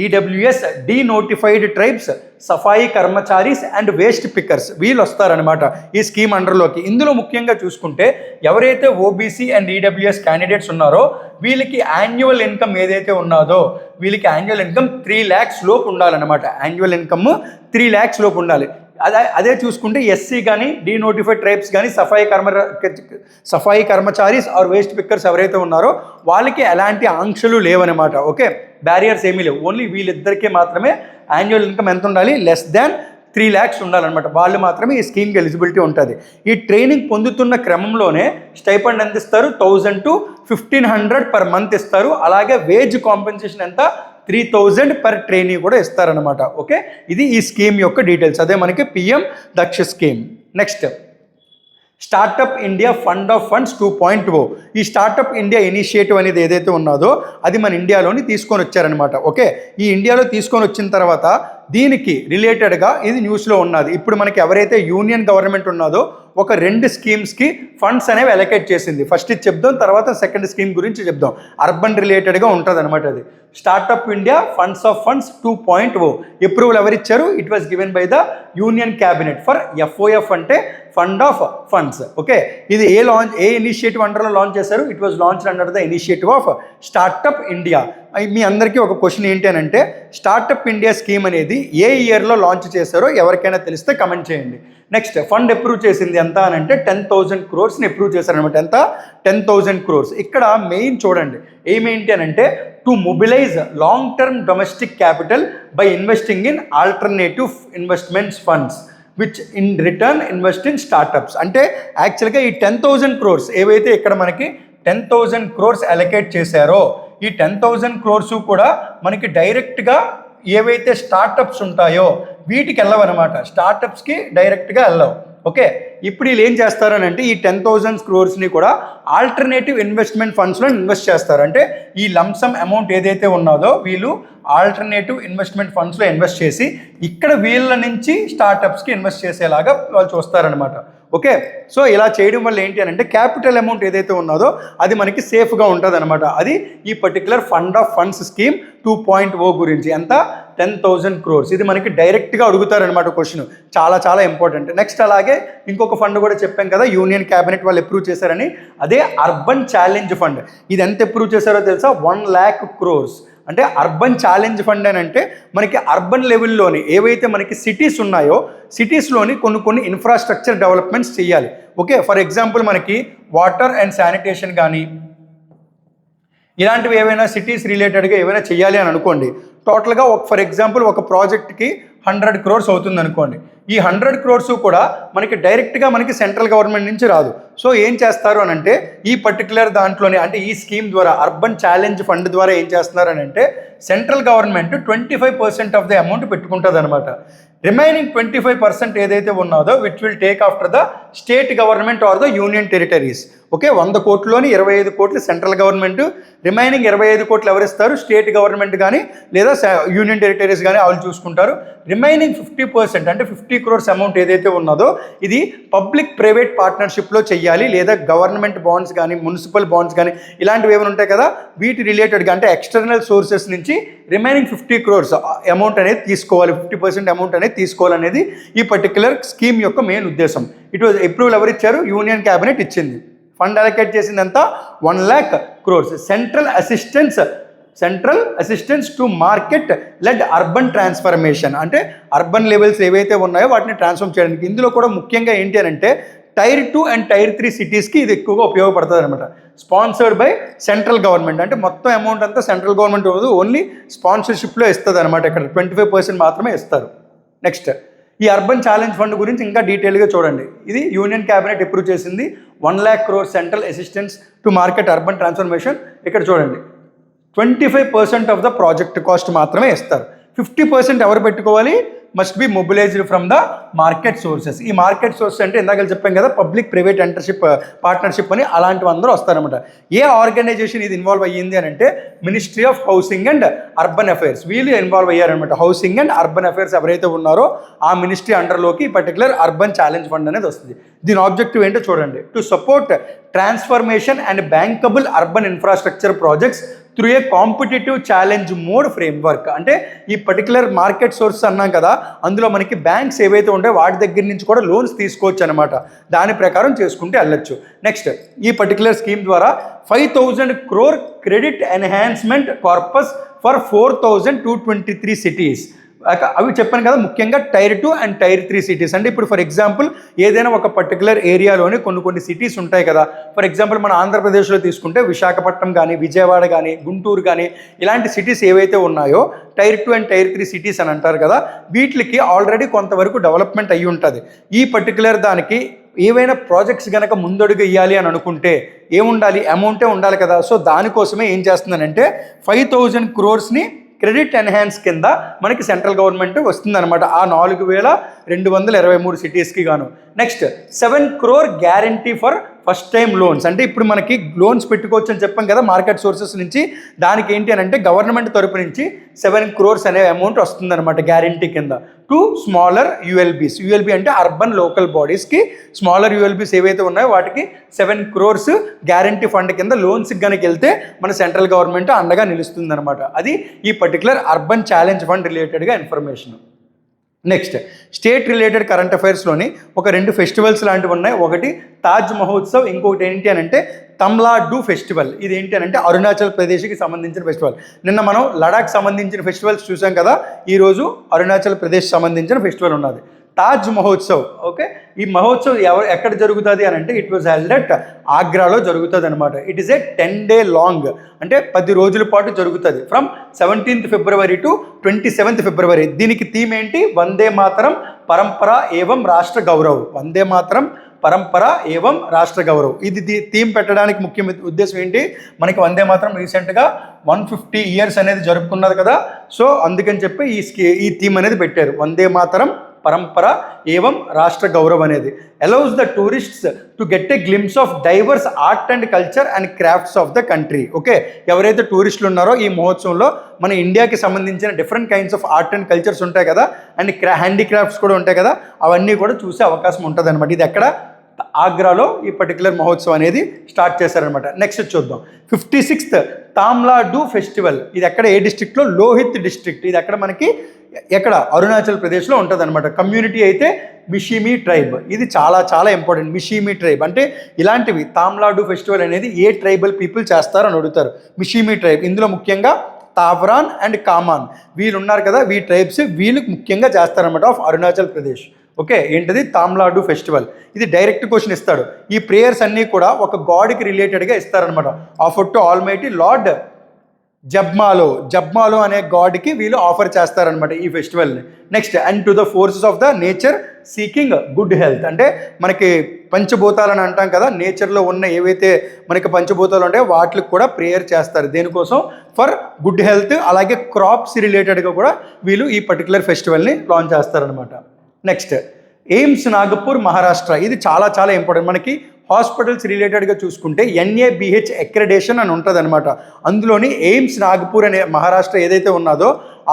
EWS, denotified tribes, safai karmacharis and waste pickers వీళ్ళు వస్తారనమాట ఈ స్కీమ్ అండర్లోకి. ఇందులో ముఖ్యంగా చూసుకుంటే ఎవరైతే OBC అండ్ EWS క్యాండిడేట్స్ ఉన్నారో వీళ్ళకి యాన్యువల్ ఇన్కమ్ ఏదైతే ఉన్నదో వీళ్ళకి యాన్యువల్ ఇన్కమ్ 3 lakhs లోపు ఉండాలన్నమాట. యాన్యువల్ ఇన్కమ్ 3 lakhs లోపు ఉండాలి. అదే చూసుకుంటే SC కానీ, డీనోటిఫైడ్ ట్రైబ్స్ కానీ, సఫాయి కర్మచారీస్ ఆర్ వేస్ట్ పిక్కర్స్ ఎవరైతే ఉన్నారో వాళ్ళకి ఎలాంటి ఆంక్షలు లేవన్నమాట. ఓకే, బ్యారియర్స్ ఏమీ లేవు. ఓన్లీ వీళ్ళిద్దరికీ మాత్రమే యాన్యువల్ ఇన్కమ్ ఎంత ఉండాలి? లెస్ దాన్ 3 lakhs ఉండాలన్నమాట. వాళ్ళు మాత్రమే ఈ స్కీమ్కి ఎలిజిబిలిటీ ఉంటుంది. ఈ ట్రైనింగ్ పొందుతున్న క్రమంలోనే స్టైపెండ్ ఎంత ఇస్తారు? 1000 to 1500 per month ఇస్తారు. అలాగే వేజ్ కాంపెన్సేషన్ ఎంత? 3000 per ట్రైనీ కూడా ఇస్తారనమాట. ఓకే, ఇది ఈ స్కీమ్ యొక్క డీటెయిల్స్. అదే మనకి PM Daksha scheme. Next startup India fund of funds 2.0. ఈ స్టార్టప్ ఇండియా ఇనిషియేటివ్ అనేది ఏదైతే ఉన్నదో అది మన ఇండియాలోని తీసుకొని వచ్చారనమాట. ఓకే, ఈ ఇండియాలో తీసుకొని వచ్చిన తర్వాత దీనికి రిలేటెడ్గా ఇది న్యూస్లో ఉన్నది. ఇప్పుడు మనకి ఎవరైతే యూనియన్ గవర్నమెంట్ ఉన్నదో ఒక 2 స్కీమ్స్కి ఫండ్స్ అనేవి అలొకేట్ చేసింది. ఫస్ట్ ఇది చెప్దాం, తర్వాత సెకండ్ స్కీమ్ గురించి చెప్దాం. అర్బన్ రిలేటెడ్గా ఉంటుంది అనమాట. అది startup India funds of funds 2.0 approval ఎవరిచ్చారు? It was given by the union cabinet for FOF అంటే ఫండ్ ఆఫ్ ఫండ్స్. ఓకే, ఇది ఏ ఇనిషియేటివ్ అండర్లో లాంచ్ చేశారు? It was launched under the initiative of startup India. మీ అందరికీ ఒక క్వశ్చన్ ఏంటి అని అంటే స్టార్టప్ ఇండియా స్కీమ్ అనేది ఏ ఇయర్లో లాంచ్ చేశారో ఎవరికైనా తెలిస్తే కమెంట్ చేయండి. నెక్స్ట్ ఫండ్ అప్రూవ్ చేసింది ఎంత అని అంటే 10,000 crores అప్రూవ్ చేశారనమాట. ఎంత? 10,000 crores. ఇక్కడ మెయిన్ చూడండి ఏమేంటి అని అంటే to mobilise long term domestic capital by investing in alternative investments funds which in return invest in startups. అంటే యాక్చువల్గా ఈ 10,000 crores ఏవైతే ఇక్కడ మనకి 10,000 crores అలొకేట్ చేశారో ఈ 10,000 crores కూడా మనకి డైరెక్ట్గా ఏవైతే స్టార్టప్స్ ఉంటాయో వీటికి వెళ్ళవన్నమాట. స్టార్టప్స్కి డైరెక్ట్గా వెళ్ళవు. ఓకే, ఇప్పుడు వీళ్ళు ఏం చేస్తారని అంటే ఈ 10,000 crores కూడా ఆల్టర్నేటివ్ ఇన్వెస్ట్మెంట్ ఫండ్స్లో ఇన్వెస్ట్ చేస్తారు. అంటే ఈ లంసమ్ అమౌంట్ ఏదైతే ఉన్నదో వీళ్ళు ఆల్టర్నేటివ్ ఇన్వెస్ట్మెంట్ ఫండ్స్లో ఇన్వెస్ట్ చేసి ఇక్కడ వీళ్ళ నుంచి స్టార్టప్స్కి ఇన్వెస్ట్ చేసేలాగా వాళ్ళు చూస్తారనమాట. ఓకే, సో ఇలా చేయడం వల్ల ఏంటి అని అంటే క్యాపిటల్ అమౌంట్ ఏదైతే ఉన్నదో అది మనకి సేఫ్గా ఉంటుంది అనమాట. అది ఈ particular fund of funds scheme 2.0 గురించి. ఎంత? 10,000 crores. ఇది మనకి డైరెక్ట్గా అడుగుతారనమాట క్వశ్చన్. చాలా చాలా ఇంపార్టెంట్. నెక్స్ట్ అలాగే ఇంకొక ఫండ్ కూడా చెప్పాం కదా యూనియన్ క్యాబినెట్ వాళ్ళు అప్రూవ్ చేశారని, అదే అర్బన్ ఛాలెంజ్ ఫండ్. ఇది ఎంత అప్రూవ్ చేశారో తెలుసా? 1 lakh crores. అంటే అర్బన్ ఛాలెంజ్ ఫండ్ అని అంటే మనకి అర్బన్ లెవెల్లోని ఏవైతే మనకి సిటీస్ ఉన్నాయో సిటీస్లోని కొన్ని ఇన్ఫ్రాస్ట్రక్చర్ డెవలప్మెంట్స్ చేయాలి. ఓకే, ఫర్ ఎగ్జాంపుల్ మనకి వాటర్ అండ్ శానిటేషన్ కానీ ఇలాంటివి ఏవైనా సిటీస్ రిలేటెడ్గా ఏమైనా చేయాలి అని అనుకోండి, టోటల్గా ఫర్ ఎగ్జాంపుల్ ఒక ప్రాజెక్ట్కి 100 crores అవుతుంది అనుకోండి. ఈ 100 crores కూడా మనకి డైరెక్ట్గా మనకి సెంట్రల్ గవర్నమెంట్ నుంచి రాదు. సో ఏం చేస్తారు అని అంటే ఈ పర్టికులర్ దాంట్లోనే అంటే ఈ స్కీమ్ ద్వారా అర్బన్ ఛాలెంజ్ ఫండ్ ద్వారా ఏం చేస్తున్నారు అని అంటే central government 25% of the amount పెట్టుకుంటుంది అనమాట. రిమైనింగ్ 25% ఏదైతే ఉన్నదో which will take after the state government are the union territories. Okay, 100 కోట్లలోని 25 కోట్లు సెంట్రల్ గవర్నమెంట్, రిమైనింగ్ 25 కోట్లు ఎవరిస్తారు? స్టేట్ గవర్నమెంట్ కానీ లేదా యూనియన్ టెరిటరీస్ కానీ వాళ్ళు చూసుకుంటారు. రిమైనింగ్ 50% అంటే 50 crores అమౌంట్ ఏదైతే ఉన్నదో ఇది పబ్లిక్ ప్రైవేట్ పార్ట్నర్షిప్లో చెయ్యాలి, లేదా గవర్నమెంట్ బాండ్స్ కానీ మున్సిపల్ బాండ్స్ కానీ ఇలాంటివి ఏమైనా ఉంటాయి కదా, వీటి రిలేటెడ్గా అంటే ఎక్స్టర్నల్ సోర్సెస్ నుంచి రిమైనింగ్ 50 crores అమౌంట్ అనేది తీసుకోవాలి, 50% అమౌంట్ అనేది తీసుకోవాలనేది ఈ పర్టికులర్ స్కీమ్ యొక్క మెయిన్ ఉద్దేశం. ఇటు అప్రూవల్ ఎవరు ఇచ్చారు? యూనియన్ క్యాబినెట్ ఇచ్చింది. ఫండ్ అలొకేట్ చేసిందంతా 1 lakh crores. Central assistance to market led urban transformation అంటే అర్బన్ లెవెల్స్ ఏవైతే ఉన్నాయో వాటిని ట్రాన్స్ఫార్మ్ చేయడానికి. ఇందులో కూడా ముఖ్యంగా ఏంటి అని అంటే Tier 2 and Tier 3 సిటీస్కి ఇది ఎక్కువగా ఉపయోగపడుతుంది అనమాట. స్పాన్సర్డ్ బై సెంట్రల్ గవర్నమెంట్ అంటే మొత్తం అమౌంట్ అంతా సెంట్రల్ గవర్నమెంట్ అవ్వదు, ఓన్లీ స్పాన్సర్షిప్లో ఇస్తుంది అనమాట. ఇక్కడ 25% మాత్రమే ఇస్తారు. నెక్స్ట్ ఈ అర్బన్ ఛాలెంజ్ ఫండ్ గురించి ఇంకా డీటెయిల్గా చూడండి. ఇది యూనియన్ క్యాబినెట్ అప్రూవ్ చేసింది. 1 lakh crores central assistance to market urban transformation. ఇక్కడ చూడండి 25% ఆఫ్ ద ప్రాజెక్ట్ కాస్ట్ మాత్రమే ఇస్తారు. 50% ఎవరు పెట్టుకోవాలి? Must be mobilised from the market sources. ఈ మార్కెట్ సోర్సెస్ అంటే ఇందాక చెప్పాం కదా పబ్లిక్ ప్రైవేట్ పార్ట్నర్షిప్ అని, అలాంటివి అందరూ వస్తారనమాట. ఏ ఆర్గనైజేషన్ ఇది ఇన్వాల్వ్ అయ్యింది అని అంటే ministry of housing and urban affairs, వీళ్ళు ఇన్వాల్వ్ అయ్యారనమాట. హౌసింగ్ అండ్ అర్బన్ అఫైర్స్ ఎవరైతే ఉన్నారో ఆ మినిస్ట్రీ అండర్లోకి పర్టికులర్ అర్బన్ ఛాలెంజ్ ఫండ్ అనేది వస్తుంది. దీని ఆబ్జెక్టివ్ ఏంటో చూడండి. To support transformation and bankable urban infrastructure projects through a competitive challenge mode framework. అంటే ఈ పర్టికులర్ మార్కెట్ సోర్స్ అన్నాం కదా, అందులో మనకి బ్యాంక్స్ ఏవైతే ఉంటాయో వాటి దగ్గర నుంచి కూడా లోన్స్ తీసుకోవచ్చు అనమాట. దాని ప్రకారం చేసుకుంటే వెళ్ళొచ్చు. నెక్స్ట్ ఈ పర్టికులర్ స్కీమ్ ద్వారా 5,000 crore credit enhancement corpus for 4,223 cities. అవి చెప్పాను కదా, ముఖ్యంగా Tier 2 and Tier 3 సిటీస్. అంటే ఇప్పుడు ఫర్ ఎగ్జాంపుల్ ఏదైనా ఒక పర్టికులర్ ఏరియాలోనే కొన్ని సిటీస్ ఉంటాయి కదా. ఫర్ ఎగ్జాంపుల్ మన ఆంధ్రప్రదేశ్లో తీసుకుంటే విశాఖపట్నం కానీ, విజయవాడ కానీ, గుంటూరు కానీ ఇలాంటి సిటీస్ ఏవైతే ఉన్నాయో Tier 2 and Tier 3 సిటీస్ అని అంటారు కదా, వీటికి ఆల్రెడీ కొంతవరకు డెవలప్మెంట్ అయ్యి ఉంటుంది. ఈ పర్టికులర్ దానికి ఏవైనా ప్రాజెక్ట్స్ కనుక ముందడుగు ఇవ్వాలి అని అనుకుంటే ఏముండాలి? అమౌంటే ఉండాలి కదా. సో దానికోసమే ఏం చేస్తుందనంటే 5,000 crores క్రెడిట్ ఎన్హాన్స్ కింద మనకి సెంట్రల్ గవర్నమెంట్ వస్తుందన్నమాట. ఆ 4,223 సిటీస్కి గాను. Next 7 crore guarantee for first time loans. అంటే ఇప్పుడు మనకి లోన్స్ పెట్టుకోవచ్చు అని చెప్పాం కదా మార్కెట్ సోర్సెస్ నుంచి. దానికి ఏంటి అని అంటే గవర్నమెంట్ తరపు నుంచి 7 crores అనే అమౌంట్ వస్తుందన్నమాట గ్యారంటీ కింద టు స్మాలర్ యూఎల్బీస్. యూఎల్బీ అంటే అర్బన్ లోకల్ బాడీస్కి స్మాలర్ యూఎల్బీస్ ఏవైతే ఉన్నాయో వాటికి 7 crores గ్యారంటీ ఫండ్ కింద లోన్స్కి కనుక వెళ్తే మన సెంట్రల్ గవర్నమెంట్ అండగా నిలుస్తుందన్నమాట. అది ఈ పర్టికులర్ అర్బన్ ఛాలెంజ్ ఫండ్ రిలేటెడ్గా information. Next state related current అఫైర్స్లోని ఒక 2 ఫెస్టివల్స్ లాంటివి ఉన్నాయి. ఒకటి తాజ్ మహోత్సవ్, ఇంకొకటి ఏంటి అని అంటే తమ్లాడు ఫెస్టివల్. ఇది ఏంటి అని అంటే అరుణాచల్ ప్రదేశ్కి సంబంధించిన ఫెస్టివల్. నిన్న మనం లడాక్ సంబంధించిన ఫెస్టివల్స్ చూసాం కదా, ఈరోజు అరుణాచల్ ప్రదేశ్ సంబంధించిన ఫెస్టివల్ ఉన్నది తాజ్ మహోత్సవ్. ఓకే, ఈ మహోత్సవ్ ఎక్కడ జరుగుతుంది అని అంటే ఇట్ వాజ్ హెల్డ్ అట్ ఆగ్రాలో జరుగుతుంది అనమాట. It is A 10 day long, అంటే 10 రోజుల పాటు జరుగుతుంది. From 17th February to 27th February. దీనికి థీమ్ ఏంటి? వందే మాతరం పరంపర ఏవం రాష్ట్ర గౌరవ్. వందే మాతరం పరంపర ఏవం రాష్ట్ర గౌరవ్. ఇది థీమ్ పెట్టడానికి ముఖ్య ఉద్దేశం ఏంటి? మనకి వందే మాత్రం రీసెంట్గా 150 years అనేది జరుపుకున్నది కదా. సో అందుకని చెప్పి ఈ థీమ్ అనేది పెట్టారు, వందే మాతరం పరంపర ఏవం రాష్ట్ర గౌరవ్ అనేది. Allows the tourists to get a glimpse of divorce art and culture and crafts of the country. Okay, ఎవరైతే టూరిస్టులు ఉన్నారో ఈ మహోత్సవంలో మన ఇండియాకి సంబంధించిన different kinds of art and cultures ఉంటాయి కదా, అండ్ హ్యాండీక్రాఫ్ట్స్ కూడా ఉంటాయి కదా, అవన్నీ కూడా చూసే అవకాశం ఉంటుంది అనమాట. ఇది ఎక్కడ? ఆగ్రాలో ఈ పర్టికులర్ మహోత్సవం అనేది స్టార్ట్ చేశారనమాట. నెక్స్ట్ చూద్దాం 56th తామ్లాడు ఫెస్టివల్. ఇది ఎక్కడ? ఏ డిస్ట్రిక్ట్లో? లోహిత్ డిస్ట్రిక్ట్. ఇది ఎక్కడ మనకి? ఎక్కడ? అరుణాచల్ ప్రదేశ్లో ఉంటుంది అనమాట. కమ్యూనిటీ అయితే మిషిమి ట్రైబ్. ఇది చాలా చాలా ఇంపార్టెంట్. మిషిమి ట్రైబ్ అంటే ఇలాంటివి తామ్లాడు ఫెస్టివల్ అనేది ఏ ట్రైబల్ పీపుల్ చేస్తారు అని అడుగుతారు. మిషిమి ట్రైబ్. ఇందులో ముఖ్యంగా తావ్రాన్ అండ్ కామాన్ వీళ్ళు ఉన్నారు కదా, వీ ట్రైబ్స్ వీళ్ళు ముఖ్యంగా చేస్తారనమాట ఆఫ్ అరుణాచల్ ప్రదేశ్. ఓకే, ఏంటది? తామ్లాడు ఫెస్టివల్. ఇది డైరెక్ట్ క్వశ్చన్ ఇస్తాడు. ఈ ప్రేయర్స్ అన్నీ కూడా ఒక గాడ్కి రిలేటెడ్గా ఇస్తారనమాట. Offer to almighty lord Jabmalo అనే గాడ్కి వీళ్ళు ఆఫర్ చేస్తారనమాట ఈ ఫెస్టివల్ని. Next, and to the forces of the nature seeking good health. అంటే మనకి పంచభూతాలని అంటాం కదా, నేచర్లో ఉన్న ఏవైతే మనకి పంచభూతాలు ఉంటాయో వాటికి కూడా ప్రేయర్ చేస్తారు. దేనికోసం? For good health. అలాగే క్రాప్స్ రిలేటెడ్గా కూడా వీళ్ళు ఈ పర్టికులర్ ఫెస్టివల్ని లాంచ్ చేస్తారనమాట. Next, AIIMS Nagpur Maharashtra. ఇది చాలా చాలా ఇంపార్టెంట్. మనకి హాస్పిటల్స్ రిలేటెడ్గా చూసుకుంటే NABH అక్రెడిటేషన్ అని ఉంటుంది అనమాట. అందులోని ఎయిమ్స్ నాగపూర్ అనే మహారాష్ట్ర ఏదైతే ఉన్నదో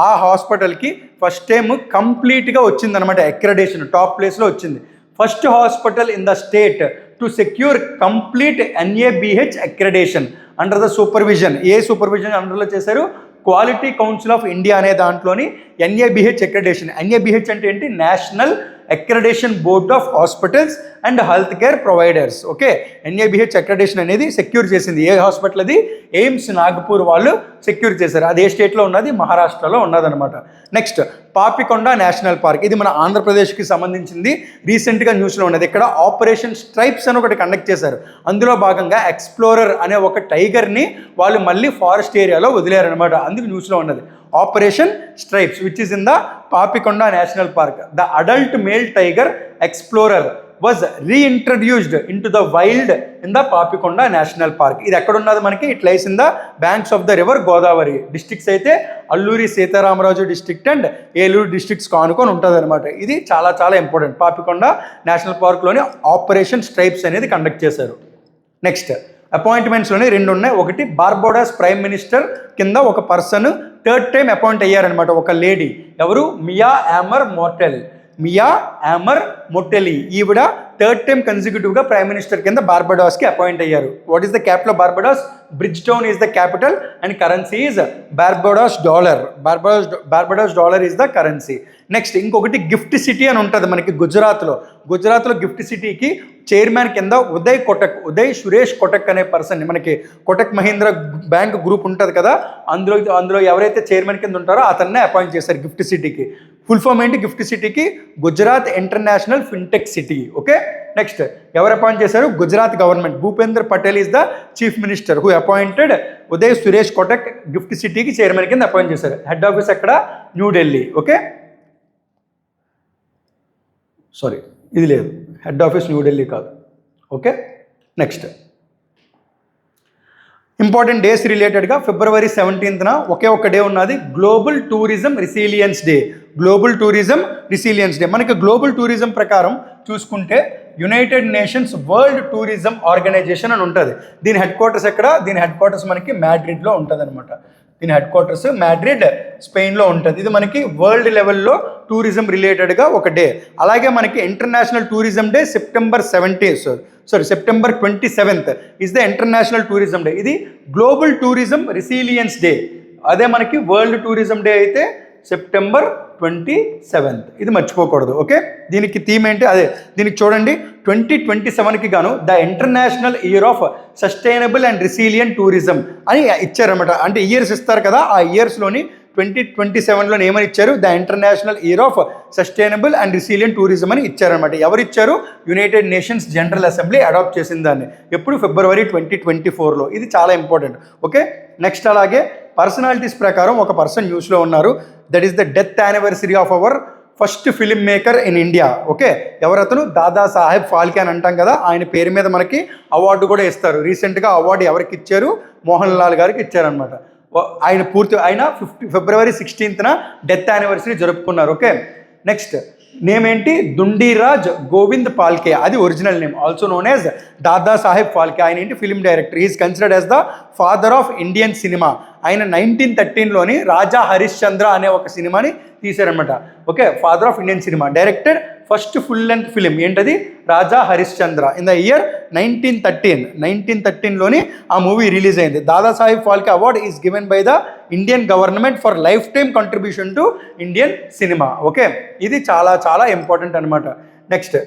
ఆ హాస్పిటల్కి ఫస్ట్ టైం కంప్లీట్గా వచ్చిందనమాట అక్రెడిటేషన్. టాప్ ప్లేస్లో వచ్చింది. First hospital in the state to secure complete NABH accreditation under the supervision. ఏ సూపర్విజన్ అండర్లో చేశారు? క్వాలిటీ కౌన్సిల్ ఆఫ్ ఇండియా అనే దాంట్లోని NABH అక్రెడిటేషన్. NABH అంటే ఏంటి? National accreditation board of hospitals and health care providers. Okay, NABH accreditation అనేది secure చేసింది. ఏ హాస్పిటల్ అది? ఎయిమ్స్ నాగపూర్ వాళ్ళు సెక్యూర్ చేశారు. అది ఏ స్టేట్లో ఉన్నది? మహారాష్ట్రలో ఉన్నదనమాట. Next, Papikonda national park. ఇది మన ఆంధ్రప్రదేశ్కి సంబంధించింది. రీసెంట్గా న్యూస్లో ఉన్నది. ఇక్కడ ఆపరేషన్ స్ట్రైప్స్ అని ఒకటి కండక్ట్ చేశారు. అందులో భాగంగా ఎక్స్ప్లోరర్ అనే ఒక టైగర్ని వాళ్ళు మళ్ళీ ఫారెస్ట్ ఏరియాలో వదిలేరనమాట. అందుకు న్యూస్లో ఉన్నది operation stripes, which is in the Papikonda national park. The adult male tiger explorer was reintroduced into the wild in the Papikonda National Park. ఇది ఎక్కడ ఉన్నది మనకి? It lies in the banks of the river Godavari. Districts అయితే Alluri Sitaramaraju district and Eluru districts కానుకొని ఉంటుంది అనమాట. ఇది చాలా చాలా ఇంపార్టెంట్. పాపికొండ నేషనల్ పార్క్లోని ఆపరేషన్ స్ట్రైప్స్ అనేది కండక్ట్ చేశారు. నెక్స్ట్, అపాయింట్మెంట్స్లోనే 2 ఉన్నాయి. ఒకటి, బార్బోడాస్ ప్రైమ్ మినిస్టర్ కింద ఒక పర్సన్ 3rd టైం అపాయింట్ అయ్యారనమాట. ఒక లేడీ. ఎవరు? మియా ఆమర్ మొట్టెలి. ఈవిడ 3rd టైం కన్సిక్యూటివ్గా ప్రైమ్ మినిస్టర్ కింద బార్బడాస్కి అపాయింట్ అయ్యారు. What is the capital of Barbados? Bridge town is the capital and currency is Barbados dollar. Barbados dollar is the currency. Next, ఇంకొకటి gift city అని ఉంటుంది మనకి గుజరాత్లో. Gift సిటీకి chairman కింద ఉదయ్ సురేష్ కొటక్ అనే పర్సన్. మనకి కొటక్ మహీంద్రా బ్యాంక్ గ్రూప్ ఉంటుంది కదా, అందులో ఎవరైతే చైర్మన్ కింద ఉంటారో అతన్నే అపాయింట్ చేశారు గిఫ్ట్ సిటీకి. ఫుల్ ఫామ్ ఏంటి గిఫ్ట్ సిటీకి? Gujarat international fintech city. Okay, next, ఎవరు అపాయింట్ చేశారు? Gujarat government. Bhupendra Patel is the chief minister who appointed Uday Suresh Kotak gift సిటీకి చైర్మన్ కింద అపాయింట్ చేశారు. హెడ్ ఆఫీస్ ఎక్కడ? న్యూఢిల్లీ. ఓకే, సారీ, ఇది లేదు, హెడ్ ఆఫీస్ న్యూఢిల్లీ కాదు. ఓకే, నెక్స్ట్, ఇంపార్టెంట్ డేస్ రిలేటెడ్గా February 17th ఒకే ఒక డే ఉన్నది, గ్లోబల్ టూరిజం రెసిలియన్స్ డే. మనకి గ్లోబల్ టూరిజం ప్రకారం చూసుకుంటే United Nations World Tourism Organization అని ఉంటుంది. దీని హెడ్ క్వార్టర్స్ ఎక్కడ? దీని హెడ్ క్వార్టర్స్ మనకి మ్యాడ్రిడ్లో ఉంటుంది అనమాట. దీని హెడ్ క్వార్టర్స్ మ్యాడ్రిడ్, స్పెయిన్లో ఉంటుంది. ఇది మనకి వరల్డ్ లెవెల్లో టూరిజం రిలేటెడ్గా ఒక డే. అలాగే మనకి international tourism day September 27th is the international tourism day. ఇది గ్లోబల్ టూరిజం రెసిలియన్స్ డే. అదే మనకి వరల్డ్ టూరిజం డే అయితే September 27th. ఇది మర్చిపోకూడదు. ఓకే, దీనికి థీమ్ ఏంటి? అదే దీనికి చూడండి, 2027కి గాను the international year of sustainable and resilient tourism అని ఇచ్చారనమాట. అంటే ఇయర్స్ ఇస్తారు కదా, ఆ ఇయర్స్లోని 2027లో ఏమని ఇచ్చారు? The international year of sustainable and resilient tourism అని ఇచ్చారనమాట. ఎవరు ఇచ్చారు? United Nations General Assembly adopt చేసిన దాన్ని. ఎప్పుడు? February 2024లో. ఇది చాలా ఇంపార్టెంట్. ఓకే, నెక్స్ట్, అలాగే పర్సనాలిటీస్ ప్రకారం ఒక పర్సన్ న్యూస్లో ఉన్నారు. That is the death anniversary of our first film maker in India. Okay, ఎవరతను? దాదా సాహెబ్ ఫాల్కే అని అంటాం కదా, ఆయన పేరు మీద మనకి అవార్డు కూడా ఇస్తారు. రీసెంట్గా అవార్డు ఎవరికి ఇచ్చారు? మోహన్ లాల్ గారికి ఇచ్చారనమాట. ఆయన February 16th డెత్ యానివర్సరీ జరుపుకున్నారు. ఓకే, నెక్స్ట్, నేమ్ ఏంటి? దుండిరాజ్ గోవింద్ పాల్కే. అది original name. Also known as Dada Saheb Phalke. ఆయన ఏంటి? Film director. Is considered as the father of Indian cinema. ఆయన 1913లోని రాజా హరిశ్చంద్ర అనే ఒక సినిమాని తీశారనమాట. Okay, father of Indian cinema. Directed first full length film ఏంటది? Raja Harishchandra. In the year 1913లోని ఆ మూవీ రిలీజ్ అయింది. Dadasaheb Phalke award is given by the Indian government for life time contribution to Indian cinema. Okay, ఇది చాలా చాలా ఇంపార్టెంట్ అనమాట. Next,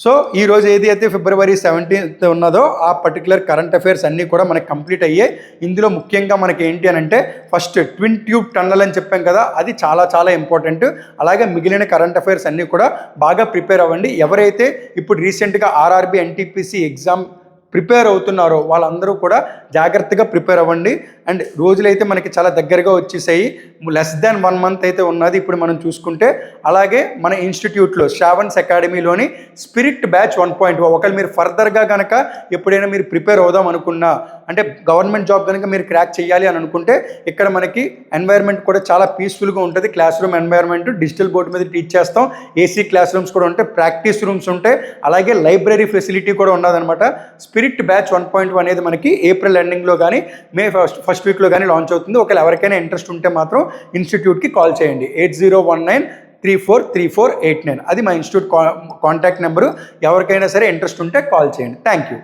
so ఈరోజు ఏదైతే ఫిబ్రవరి 17th ఉన్నదో ఆ పర్టికులర్ కరెంట్ అఫైర్స్ అన్నీ కూడా మనకి కంప్లీట్ అయ్యాయి. ఇందులో ముఖ్యంగా మనకి ఏంటి అని అంటే ఫస్ట్ ట్విన్ ట్యూబ్ టన్నల్ అని చెప్పాం కదా, అది చాలా చాలా ఇంపార్టెంట్. అలాగే మిగిలిన కరెంట్ అఫైర్స్ అన్నీ కూడా బాగా ప్రిపేర్ అవ్వండి. ఎవరైతే ఇప్పుడు రీసెంట్గా ఆర్ఆర్బి ఎన్టీపీసీ ఎగ్జామ్ ప్రిపేర్ అవుతున్నారో వాళ్ళందరూ కూడా జాగ్రత్తగా ప్రిపేర్ అవ్వండి. అండ్ రోజులైతే మనకి చాలా దగ్గరగా వచ్చేసాయి, లెస్ దాన్ 1 month అయితే ఉన్నది ఇప్పుడు మనం చూసుకుంటే. అలాగే మన ఇన్స్టిట్యూట్లో శ్రావణ్స్ అకాడమీలోని స్పిరిట్ బ్యాచ్ 1.0 ఒకవేళ మీరు ఫర్దర్గా కనుక ఎప్పుడైనా మీరు ప్రిపేర్ అవుదాం అనుకున్నా, అంటే గవర్నమెంట్ జాబ్ కనుక మీరు క్రాక్ చేయాలి అని అనుకుంటే ఇక్కడ మనకి ఎన్వైర్న్మెంట్ కూడా చాలా పీస్ఫుల్గా ఉంటుంది. Class room environment digital board మీద టీచ్ చేస్తాం, ఏసీ క్లాస్ రూమ్స్ కూడా ఉంటాయి, ప్రాక్టీస్ రూమ్స్ ఉంటాయి, అలాగే లైబ్రరీ ఫెసిలిటీ కూడా ఉన్నదనమాట. స్పిరిట్ బ్యాచ్ 1.1 అనేది మనకి ఏప్రిల్ ఎండింగ్లో కానీ మే ఫస్ట్ వీక్లో కానీ లాంచ్ అవుతుంది. ఒకవేళ ఎవరికైనా ఇంట్రెస్ట్ ఉంటే మాత్రం ఇన్స్టిట్యూట్కి కాల్ చేయండి. 8019343489 అది మా ఇన్స్టిట్యూట్ కాంటాక్ట్ నెంబరు. ఎవరికైనా సరే ఇంట్రెస్ట్ ఉంటే కాల్ చేయండి. Thank you.